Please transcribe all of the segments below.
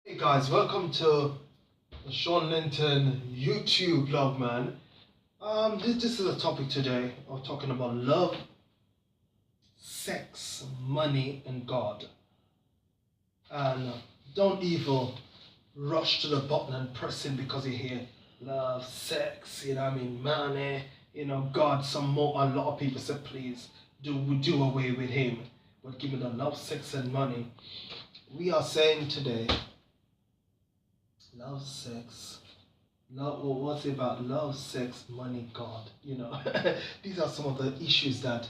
Hey guys, welcome to the Shawn Linton YouTube vlog, man. This is a topic today. We're talking about love, sex, money, and God. And don't even rush to the button and press in because you hear love, sex, money, God. A lot of people say, please do away with him. But give me the love, sex, and money. We are saying today. Love, sex, love. Well, what's it about? Love, sex, money, God. These are some of the issues that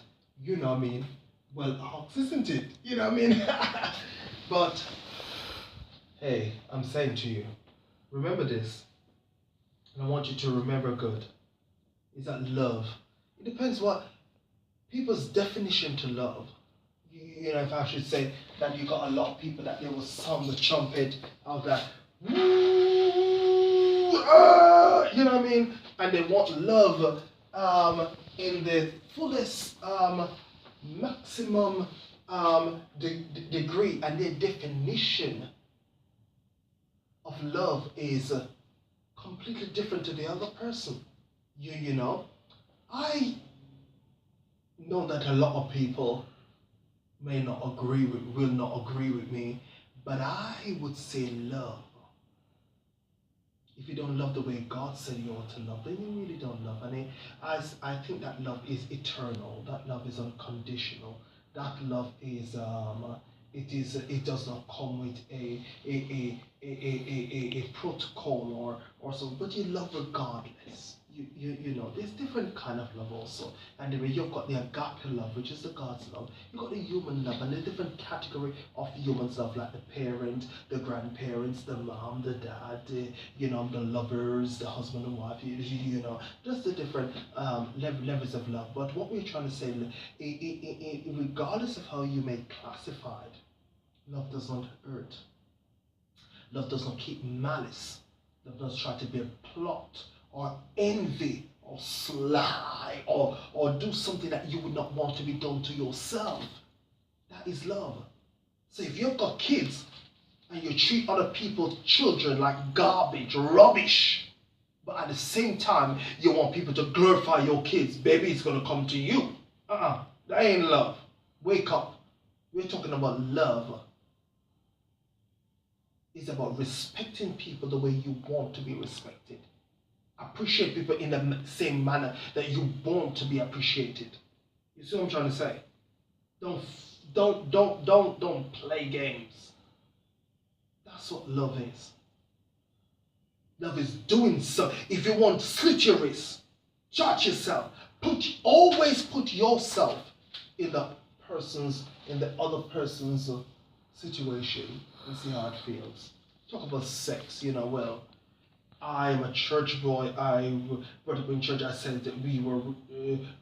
well, isn't it? But hey, I'm saying to you, remember this, and I want you to remember good. Is that love? It depends what people's definition to love. If I should say that you got a lot of people that they will sound the trumpet of that. And they want love in the fullest maximum degree, and their definition of love is completely different to the other person. I know that a lot of people will not agree with me, but I would say love. If you don't love the way God said you ought to love, then you really don't love. And I think that love is eternal. That love is unconditional. That love is it does not come with a protocol or so, but you love regardless. There's different kind of love also. And the way you've got the agape love, which is the God's love. You've got the human love and the different category of human love, like the parent, the grandparents, the mom, the dad, the lovers, the husband and wife, just the different levels of love. But what we're trying to say, regardless of how you may classify it, love does not hurt. Love does not keep malice. Love does try to be a plot or envy or sly or do something that you would not want to be done to yourself. That is love. So if you've got kids and you treat other people's children like garbage, rubbish, but at the same time you want people to glorify your kids, baby, it's going to come to you. That ain't love. Wake up. We're talking about love. It's about respecting people the way you want to be respected. Appreciate people in the same manner that you want to be appreciated. You see what I'm trying to say? Don't play games. That's what love is. Love is doing so. If you want to slit your wrist, charge yourself. Always put yourself in the other person's situation and see how it feels. Talk about sex, I'm a church boy. I brought up in church. I said that we were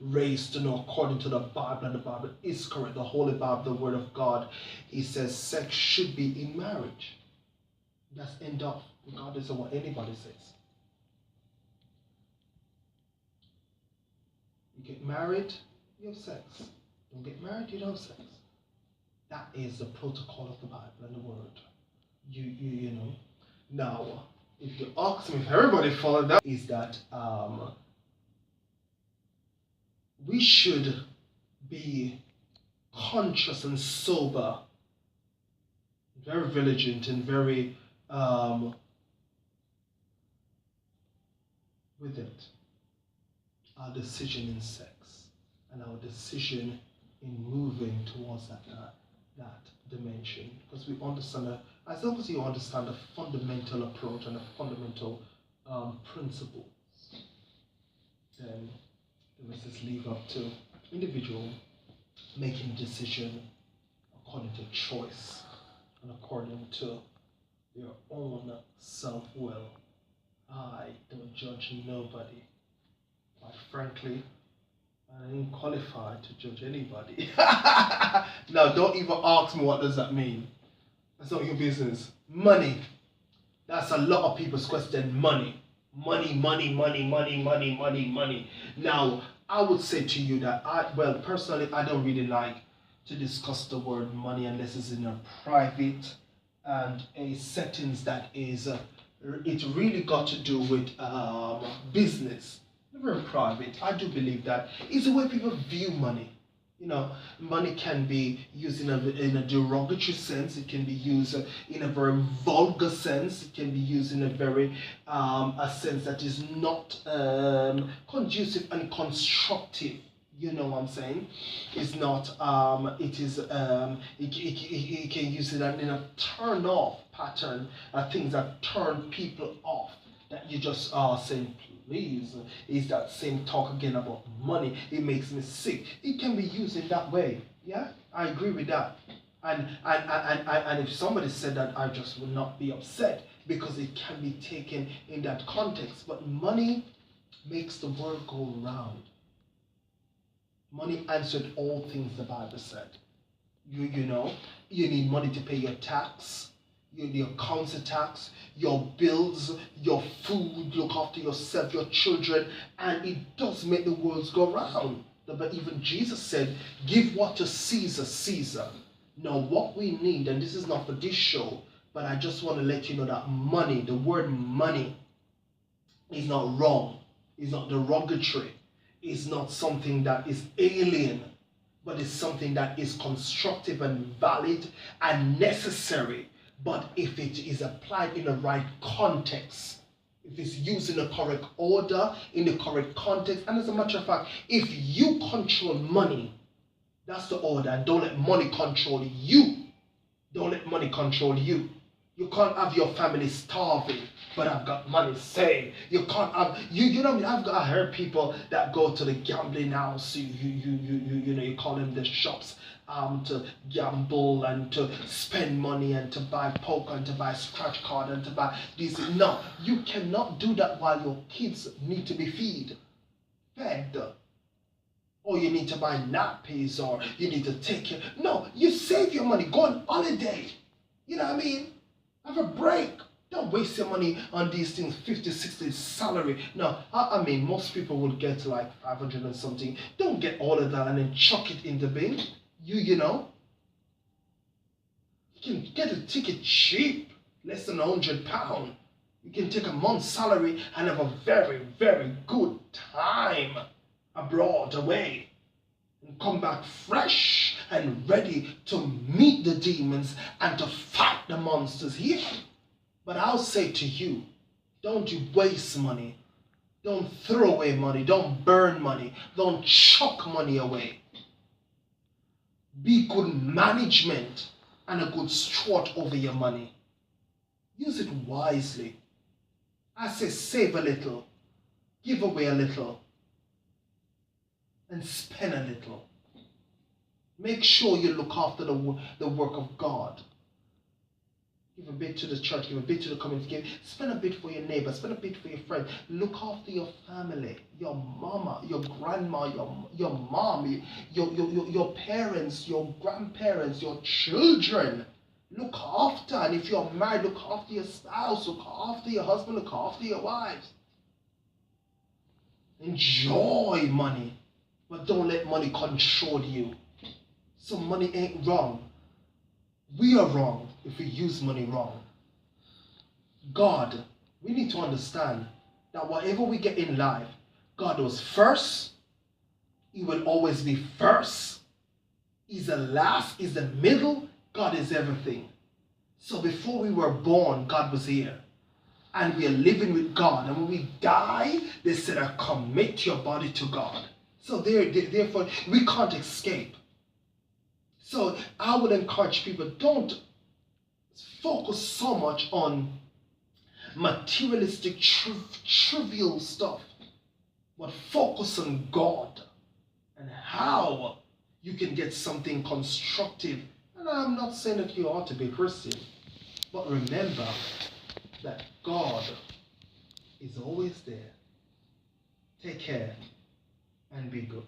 raised, according to the Bible, and the Bible is correct. The Holy Bible, the Word of God. He says sex should be in marriage. That's end of, regardless of what anybody says. You get married, you have sex. Don't get married, you don't have sex. That is the protocol of the Bible and the Word. Now, if you ask me if everybody followed that, is that we should be conscious and sober, very vigilant and very with it. Our decision in sex and our decision in moving towards that dimension, because we understand that as long as you understand the fundamental approach and the fundamental principles, then the rest is leave up to individual making a decision according to choice and according to their own self-will. I don't judge nobody. Quite frankly, I ain't qualified to judge anybody. Now, don't even ask me what does that mean. That's not your business. Money. That's a lot of people's question. Money. Money. Now, I would say to you that personally, I don't really like to discuss the word money unless it's in a private and a settings that is it really got to do with business, very private. I do believe that is the way people view money. You know, money can be used in a derogatory sense. It can be used in a very vulgar sense. It can be used in a very a sense that is not conducive and constructive. You know what I'm saying? It's not. It is. It can use it in a turn off pattern. Things that turn people off. That you just are saying, please, is that same talk again about money? It makes me sick. It can be used in that way. Yeah, I agree with that. And if somebody said that, I just would not be upset because it can be taken in that context. But money makes the world go round. Money answered all things, the Bible said. You know, you need money to pay your tax, your council tax, your bills, your food, look after yourself, your children, and it does make the world go round. But even Jesus said, give what to Caesar, Caesar. Now what we need, and this is not for this show, but I just want to let you know that money, the word money, is not wrong, is not derogatory, is not something that is alien, but it's something that is constructive and valid and necessary. But if it is applied in the right context, if it's used in the correct order, in the correct context, and as a matter of fact, if you control money, that's the order, and don't let money control you. Don't let money control you. You can't have your family starving, but I've got money saved. You can't have you know what I mean? I heard people that go to the gambling house. You know, you call them the shops to gamble and to spend money and to buy poker and to buy scratch card and to buy this. No, you cannot do that while your kids need to be fed. Or you need to buy nappies, or you need to take care. No, you save your money. Go on holiday. You know what I mean? Have a break. Don't waste your money on these things, 50, 60 salary. No, I mean, most people will get like 500 and something. Don't get all of that and then chuck it in the bin. You know, you can get a ticket cheap, less than £100. You can take a month's salary and have a very, very good time abroad, away, and come back fresh and ready to meet the demons and to fight the monsters here. But I'll say to you, don't you waste money. Don't throw away money. Don't burn money. Don't chuck money away. Be good management and a good steward over your money. Use it wisely. I say save a little, give away a little, and spend a little. Make sure you look after the work of God. Give a bit to the church, give a bit to the community, spend a bit for your neighbor, spend a bit for your friend. Look after your family, your mama, your grandma, your mom, your parents, your grandparents, your children. Look after, and if you're married, look after your spouse, look after your husband, look after your wives. Enjoy money, but don't let money control you. So money ain't wrong. We are wrong if we use money wrong. God, we need to understand that whatever we get in life, God was first. He will always be first. He's the last, he's the middle. God is everything. So before we were born, God was here. And we are living with God. And when we die, they said, commit your body to God. So therefore, we can't escape. So I would encourage people, don't focus so much on materialistic, trivial stuff, but focus on God and how you can get something constructive. And I'm not saying that you ought to be a Christian, but remember that God is always there. Take care and be good.